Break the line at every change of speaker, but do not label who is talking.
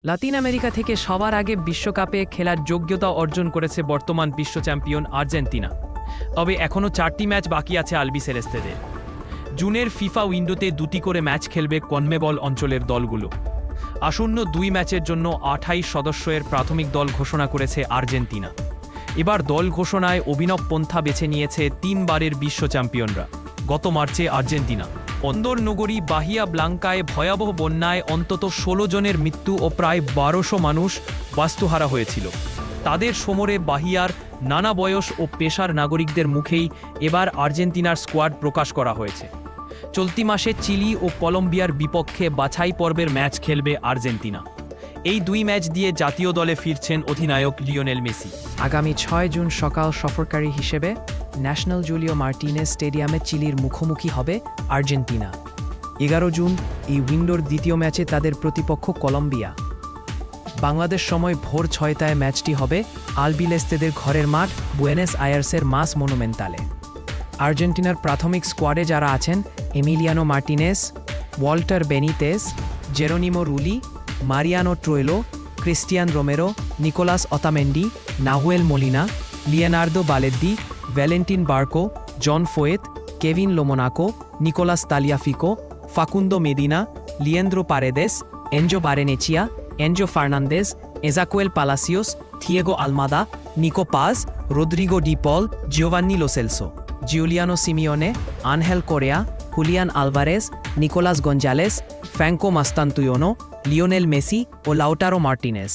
Latin America থেকে সবার আগে বিশ্বকাপে খেলার যোগ্যতা অর্জন করেছে বর্তমান বিশ্ব চ্যাম্পিয়ন আর্জেন্টিনা। তবে এখনও 4টি ম্যাচ বাকি আছে আলবিসেলেস্তেদের। জুনের ফিফা উইন্ডোতে 2টি করে ম্যাচ খেলবে কনমেবল অঞ্চলের দলগুলো। আসন্ন 2 ম্যাচের জন্য 28 সদস্যের প্রাথমিক দল ঘোষণা করেছে আর্জেন্টিনা। এবার দল ঘোষণায় অভিনব পন্থা বেছে নিয়েছে 3 বারের বিশ্ব চ্যাম্পিয়নরা। গত মার্চে আর্জেন্টিনা বন্দর নগরী বাহিয়া ব্লাঙ্কায় ভয়াবহ বন্যায় অন্তত 16 জনের মৃত্যু ও প্রায় 1200 মানুষ বাস্তুহারা হয়েছিল। তাদের সমরে বাহিয়ার নানা বয়স ও পেশার নাগরিকদের মুখেই এবার আর্জেন্টিনার স্কোয়াড প্রকাশ করা হয়েছে। চলতি মাসে চিলি ও কলম্বিয়ার বিপক্ষে বাছাই পর্বের ম্যাচ খেলবে আর্জেন্টিনা। এই 2 ম্যাচ দিয়ে জাতীয় দলে ফিরছেন অধিনায়ক লিওনেল মেসি।
আগামী 6 জুন সকাল সফরকারী হিসেবে ন্যাশনাল জুলিও মার্টিনেজ স্টেডিয়ামে চিলির মুখোমুখি হবে আর্জেন্টিনা। 11 জুন এই উইন্ডোর দ্বিতীয় ম্যাচে তাদের প্রতিপক্ষ কলম্বিয়া। বাংলাদেশ সময় ভোর 6টায় ম্যাচটি হবে আলবিলেস্তেদের ঘরের মাঠ বুয়েনোস আয়ার্সের মাস মনুমেন্টালে। আর্জেন্টিনার প্রাথমিক স্কোয়াডে যারা আছেন Emiliano Martinez, Walter Benitez, Geronimo Rulli, Mariano Troilo, Cristian Romero, Nicolas Otamendi, Nahuel Molina, Leonardo Balerdi, Valentin Barco, Juan Foyth, Kevin Lomonaco, Nicolas Tagliafico, Facundo Medina, Leandro Paredes, Enzo Barrenechea, Enzo Fernandez, Ezequiel Palacios, Thiago Almada, Nico Paz, Rodrigo De Paul, Giovani Lo Celso, Giuliano Simeone, Angel Correa, Julian Alvarez, Nicolas Gonzalez, Franco Mastantuono, Lionel Messi ও Lautaro Martinez.